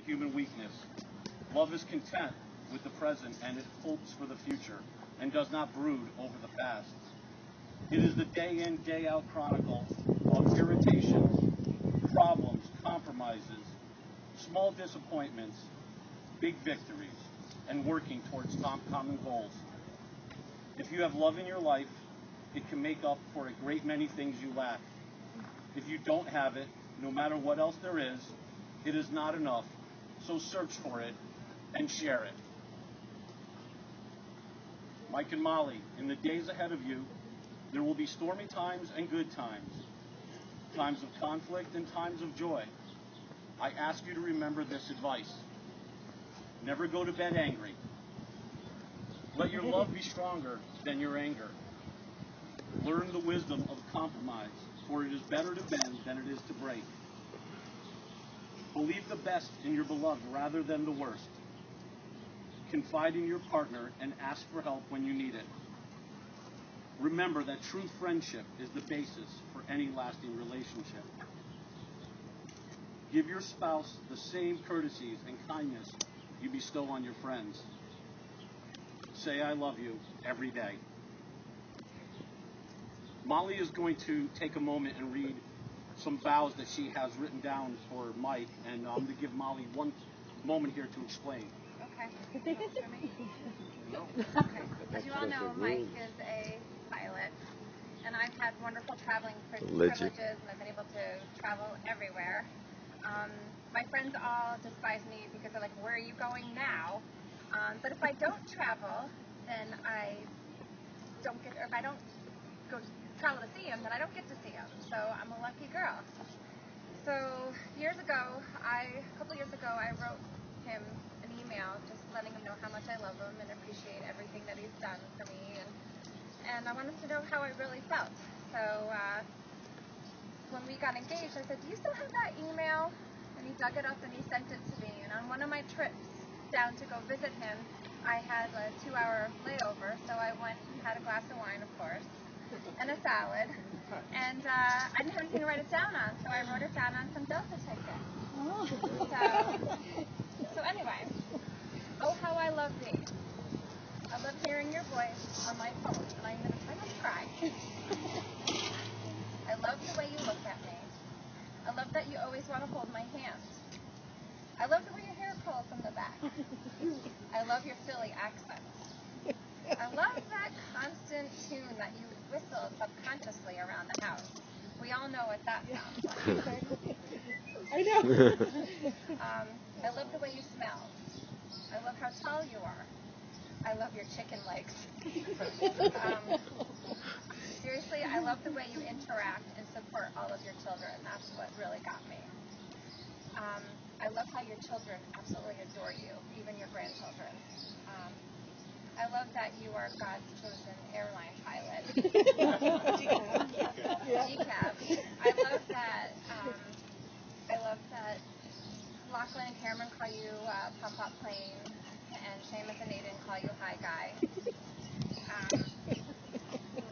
human weakness. Love is content with the present, and it hopes for the future, and does not brood over the past. It is the day in, day out chronicle of irritations, problems, compromises, small disappointments, big victories, and working towards common goals. If you have love in your life, it can make up for a great many things you lack. If you don't have it, no matter what else there is, it is not enough, so search for it and share it. Mike and Molly, in the days ahead of you, there will be stormy times and good times, times of conflict and times of joy. I ask you to remember this advice. Never go to bed angry. Let your love be stronger than your anger. Learn the wisdom of compromise, for it is better to bend than it is to break. Believe the best in your beloved rather than the worst. Confide in your partner and ask for help when you need it. Remember that true friendship is the basis for any lasting relationship. Give your spouse the same courtesies and kindness you bestow on your friends. Say I love you every day. Molly is going to take a moment and read some vows that she has written down for Mike, and I'm going to give Molly one moment here to explain. Okay. Okay. As you all know, Mike is a pilot, and I've had wonderful traveling privileges, and I've been able to travel everywhere. My friends all despise me because they're like, where are you going now? But if I don't travel, then I don't get, or if I don't go travel to see him, then I don't get to see him. So I'm a lucky girl. So a couple years ago, I wrote him an email just letting him know how much I love him and appreciate everything that he's done for me. And I wanted to know how I really felt. So when we got engaged, I said, do you still have that email? And he dug it up and he sent it to me. And on one of my trips down to go visit him, I had a 2-hour layover, so I went and had a glass of wine, of course, and a salad. And I didn't have anything to write it down on, so I wrote it down on some Delta tickets. So anyway, oh, how I love thee. I love hearing your voice on my phone, and I'm going to try not to cry. I love the way you look at me. I love that you always want to hold my hand. I love the way your hair curls from the back. I love your Philly accent. I love that constant tune that you whistle subconsciously around the house. We all know what that sounds like. I know. I love the way you smell. I love how tall you are. I love your chicken legs. Seriously, I love the way you interact and support all of your children. That's what really got me. I love how your children absolutely adore you, even your grandchildren. I love that you are God's chosen airline pilot. GCAB. I love that Lachlan and Cameron call you Pump Up Plane, and Seamus and Aiden call you Hi Guy.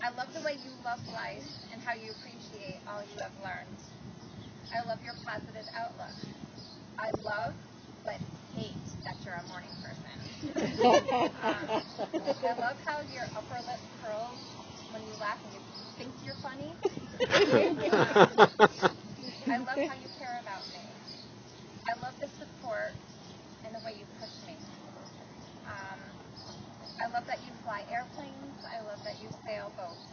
I love the way you love life and how you appreciate all you have learned. I love your positive outlook. I love, but hate that you're a morning person. I love how your upper lip curls when you laugh and you think you're funny. I love how you care about me. I love the support and the way you push me. I love that you fly airplanes. I love that you sail boats.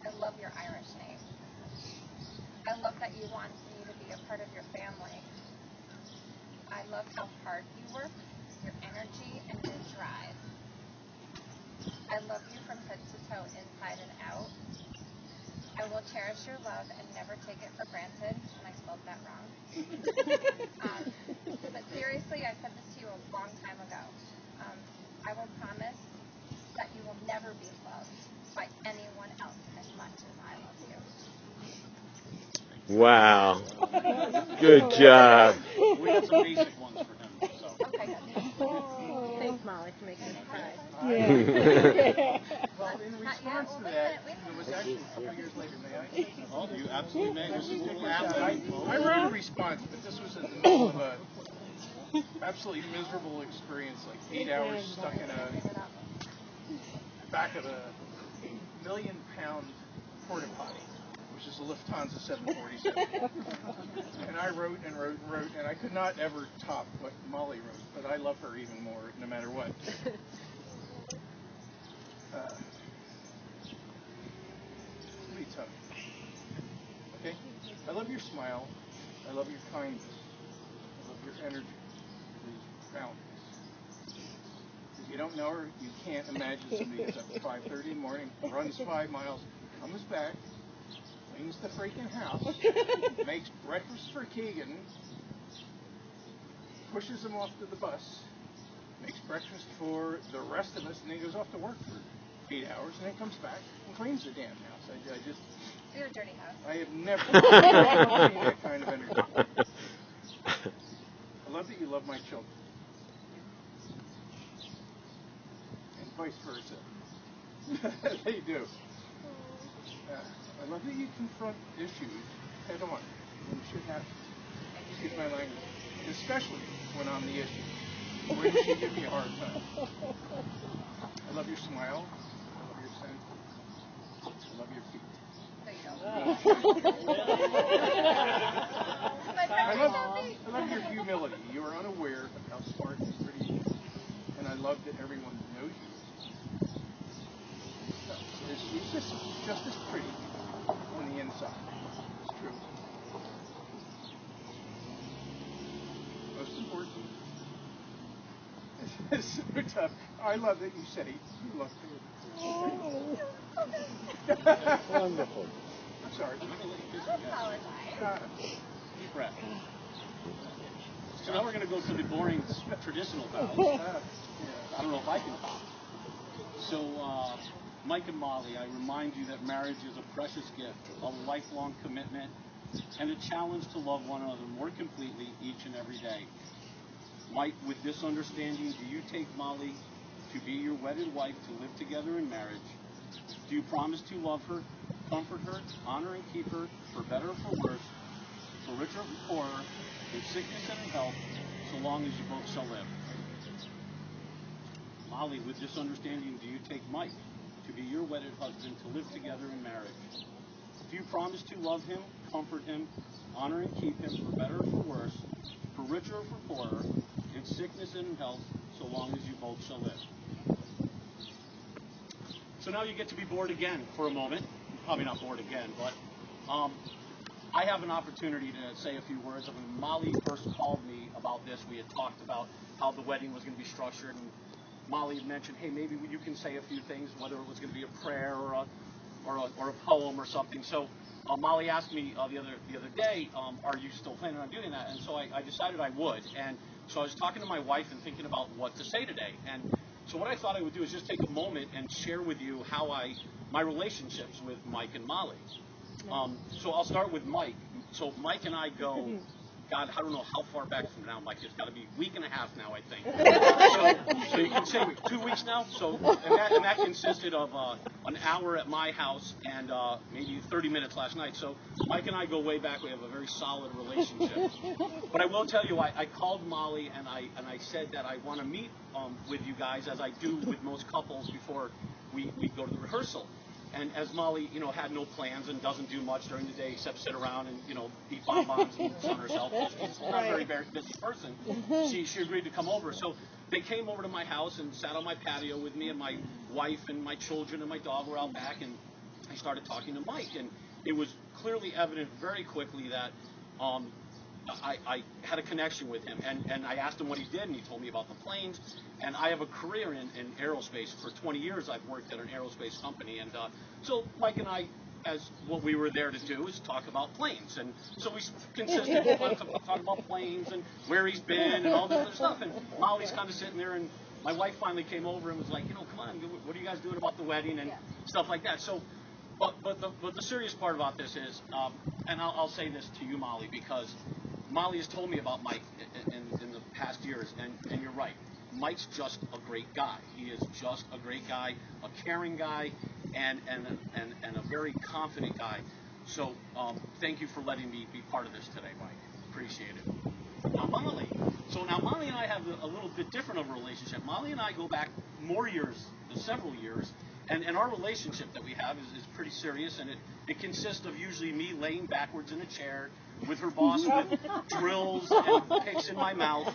I love your Irish name. I love that you want me to be a part of your family. I love how hard you work, your energy, and your drive. I love you from head to toe, inside and out. I will cherish your love and never take it for granted. And I spelled that wrong. But seriously, I said this to you a long time ago. I will promise that you will never be loved by anyone else as much as I love you. Wow. Good job. We got some basic ones for him. So. Okay, good. Thanks, Molly, for making me cry. Yeah. Well, in response to that, it was actually a couple years later, may I? Oh, you absolutely may. This is a little I athlete. wrote a response, but this was in the middle of absolutely miserable experience, like 8 hours stuck in a back of a 1,000,000-pound porta potty, which is a Lufthansa 747. And I wrote and wrote and wrote, and I could not ever top what Molly wrote, but I love her even more, no matter what. It's pretty tough. Okay? I love your smile. I love your kindness. I love your energy. It is boundless. If you don't know her, you can't imagine somebody gets up at 5:30 in the morning, runs 5 miles, comes back, cleans the freaking house, makes breakfast for Keegan, pushes him off to the bus, makes breakfast for the rest of us, and then goes off to work for 8 hours, and then comes back and cleans the damn house. I just... We have a dirty house. I have never seen that kind of energy. I love that you love my children. And vice versa. They do. I love that you confront issues head on when shit happens. Excuse my language. Especially when I'm the issue. When you give me a hard time. I love your smile. I love your scent. I love your feet. I love your humility. You are unaware of how smart and pretty you are. And I love that everyone knows you. It's just as pretty on the inside. It's true. Most important. It's so tough. I love that you say you love me. Wonderful. I'm sorry. Don't apologize. Deep breath. So now we're going to go through the boring traditional vows. I don't know if I can top. So, Mike and Molly, I remind you that marriage is a precious gift, a lifelong commitment, and a challenge to love one another more completely each and every day. Mike, with this understanding, do you take Molly to be your wedded wife to live together in marriage? Do you promise to love her, comfort her, honor and keep her, for better or for worse, for richer or for poorer, in sickness and in health, so long as you both shall live? Molly, with this understanding, do you take Mike to be your wedded husband to live together in marriage? Do you promise to love him, comfort him, honor and keep him, for better or for worse, for richer or for poorer, in sickness and in health, so long as you both shall live? So now you get to be bored again for a moment. Probably not bored again, but I have an opportunity to say a few words. When Molly first called me about this, we had talked about how the wedding was going to be structured, and Molly had mentioned, hey, maybe you can say a few things, whether it was going to be a prayer or a poem or something. So Molly asked me the other day, are you still planning on doing that? And so I decided I would. And so I was talking to my wife and thinking about what to say today. And so what I thought I would do is just take a moment and share with you how my relationships with Mike and Molly. So I'll start with Mike. So Mike and I go, God, I don't know how far back from now, Mike. It's got to be a week and a half now, I think. So you can say 2 weeks now. So and that consisted of an hour at my house and maybe 30 minutes last night. So Mike and I go way back. We have a very solid relationship. But I will tell you, I called Molly and I said that I want to meet with you guys, as I do with most couples before we go to the rehearsal. And as Molly, had no plans and doesn't do much during the day except sit around and, eat bonbons and sun herself. She's not a very, very busy person. She agreed to come over. So they came over to my house and sat on my patio with me, and my wife and my children and my dog were out back, and I started talking to Mike. And it was clearly evident very quickly that I had a connection with him, and I asked him what he did, and he told me about the planes. And I have a career in aerospace. For 20 years, I've worked at an aerospace company, and so Mike and I, as what we were there to do, is talk about planes. And so we consistently talk about planes and where he's been and all this other stuff. And Molly's kind of sitting there, and my wife finally came over and was like, come on, what are you guys doing about the wedding and stuff like that. So, but the serious part about this is, and I'll say this to you, Molly, because Molly has told me about Mike in the past years, and you're right. Mike's just a great guy. He is just a great guy, a caring guy, and a very confident guy. So thank you for letting me be part of this today, Mike. Appreciate it. Now Molly and little bit different of a relationship. Molly and I go back more years, several years, and our relationship that we have is pretty serious, and it consists of usually me laying backwards in a chair with her boss with drills and picks in my mouth,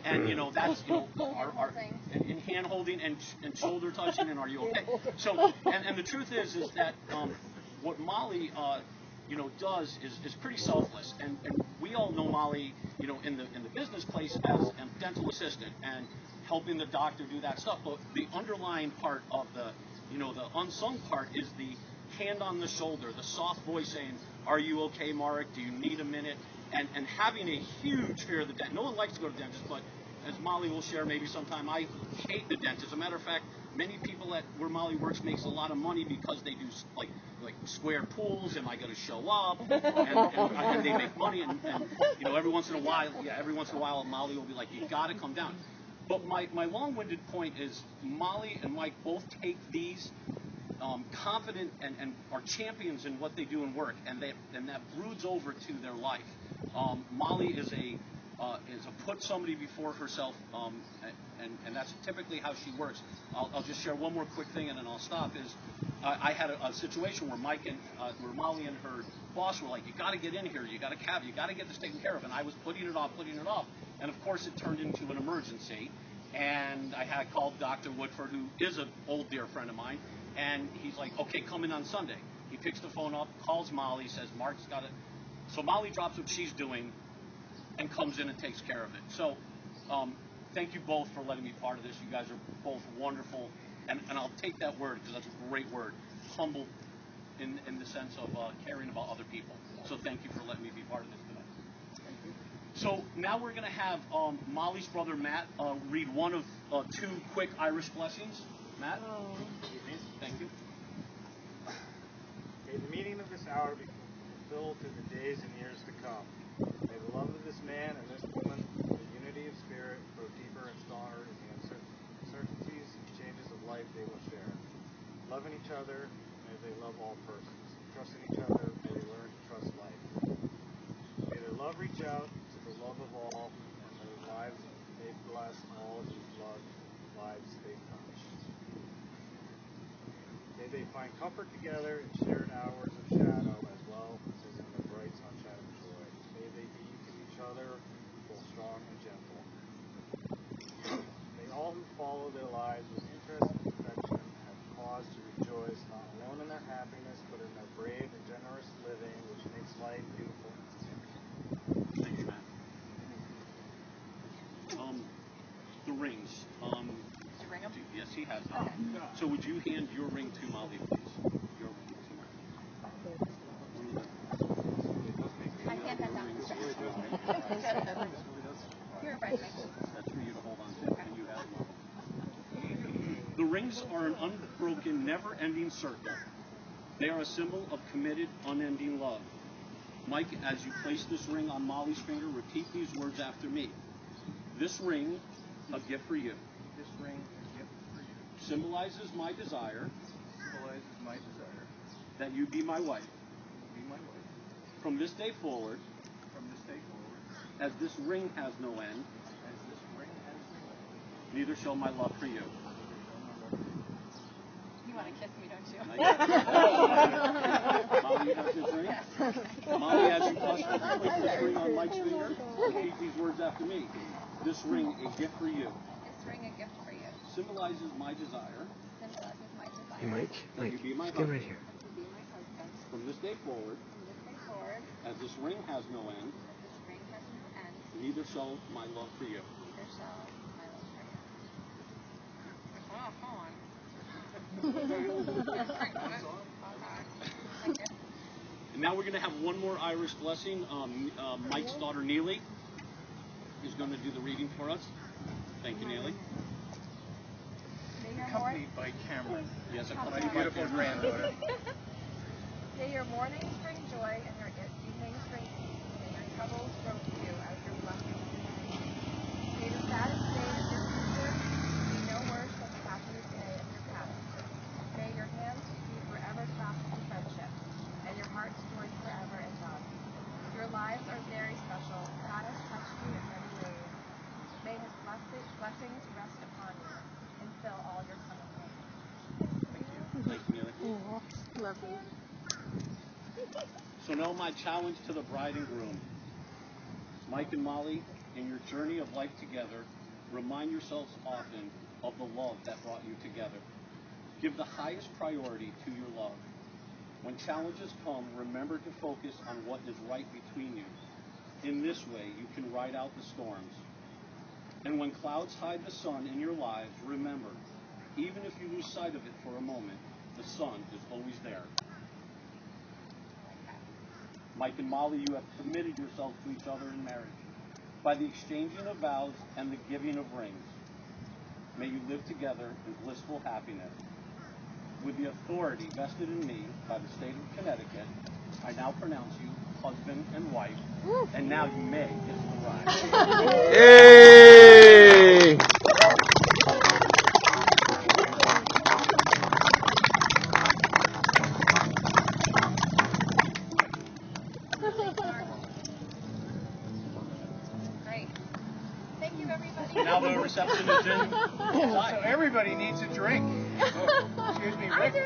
and you know, that's, you know, our and hand holding and shoulder touching, and are you okay? So, and the truth is that what Molly you know, does is pretty selfless, and we all know Molly, you know, in the business place as a dental assistant and helping the doctor do that stuff. But the underlying part of the, you know, the unsung part is the hand on the shoulder, the soft voice saying, "Are you okay, Marek? Do you need a minute?" And having a huge fear of the dentist. No one likes to go to the dentist, but as Molly will share maybe sometime, I hate the dentist. As a matter of fact, many people at where Molly works makes a lot of money because they do like square pools. Am I going to show up? And they make money. And you know, every once in a while, Molly will be like, "You got to come down." But my long-winded point is Molly and Mike both take these confident and are champions in what they do in work, and that broods over to their life. Molly is a put somebody before herself, and that's typically how she works. I'll just share one more quick thing and then I'll stop. Is I had a situation where where Molly and her boss were like, "You got to get in here, you got to get this taken care of," and I was putting it off, and of course it turned into an emergency, and I had called Dr. Woodford, who is an old dear friend of mine, and he's like, "Okay, come in on Sunday." He picks the phone up, calls Molly, says, "Mark's got it." So Molly drops what she's doing and comes in and takes care of it. So thank you both for letting me be part of this. You guys are both wonderful, and I'll take that word because that's a great word, humble in the sense of caring about other people. So thank you for letting me be part of this today. Thank you. So now we're going to have Molly's brother Matt read one of two quick Irish blessings. Matt? Thank you. May the meaning of this hour be fulfilled through the days and years to come. May the love of this man and this woman, the unity of spirit, grow deeper and stronger in the uncertainties and changes of life they will share. Loving each other, may they love all persons. Trusting each other, may they learn to trust life. May their love reach out to the love of all, and their lives may bless all whose lives they touch. May they find comfort together in shared hours of shadow as well as in the bright sunshine of joy. May they be to each other both strong and gentle. May all who follow their lives with interest and affection have cause to rejoice, not alone in their happiness, but in their brave and generous living, which makes life beautiful and sustainable. Thank you, Matt. The rings. Did you bring them? Yes, he has them. So would you hand your ring to Molly, please? Your ring to Molly. I hand that down. Here, Bryce. That's for you to hold on to, and you have one. The rings are an unbroken, never-ending circle. They are a symbol of committed, unending love. Mike, as you place this ring on Molly's finger, repeat these words after me. This ring, a gift for you, This ring, a gift for you, symbolizes my desire symbolizes my desire that you be my wife. to be my wife. From this day forward, From this day forward, as this ring has no end, as this ring has no end, neither shall my love for you. neither shall my love for you. You want to kiss me, don't you? Molly has this ring. Molly, as you place this ring on Mike's finger, repeat these words after me. This ring, a gift for you, This ring, a gift for you. symbolizes my desire Symbolizes my desire. Hey, Mike, that you be my stand right husband. here. To be my husband. From this day forward, From this day forward, as this ring has no end, as this ring has no end, neither shall my love for you. neither shall my love for you. Oh, hold on. Thank you. And now we're going to have one more Irish blessing. Mike's daughter Neely is going to do the reading for us. Thank you, Neely. May your Accompanied by Cameron, Yes, my beautiful granddaughter. May your mornings bring joy and your evenings bring peace. May your troubles grow few as your blessings increase. May the saddest day of your future be no worse than the happiest day of your past. May your hands be forever clasped in friendship, and your hearts joined forever in love. Your lives are very special. God has touched you in many ways. May His blessing Love you. So now my challenge to the bride and groom. Mike and Molly, in your journey of life together, remind yourselves often of the love that brought you together. Give the highest priority to your love. When challenges come, remember to focus on what is right between you. In this way, you can ride out the storms. And when clouds hide the sun in your lives, remember, even if you lose sight of it for a moment, the sun is always there. Mike and Molly, you have committed yourselves to each other in marriage by the exchanging of vows and the giving of rings. May you live together in blissful happiness. With the authority vested in me by the state of Connecticut, I now pronounce you husband and wife, and now you may kiss the bride. Yay! Great. Thank you, everybody. Now the reception is in. So everybody needs a drink. Oh, excuse me, I Rick. do.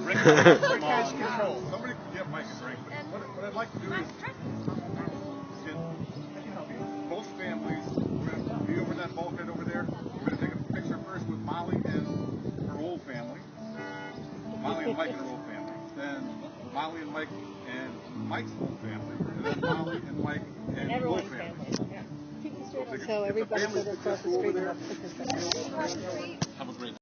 Rick Rick has from, control. Somebody can get Mike a drink, but what I'd like to do is get both families. We're going to be over that bulkhead over there. We're going to take a picture first with Molly and her old family. Molly and Mike and her old family. Then Molly and Mike and Mike's old family. And then Molly and Mike and old family. So everybody goes across the street. have a great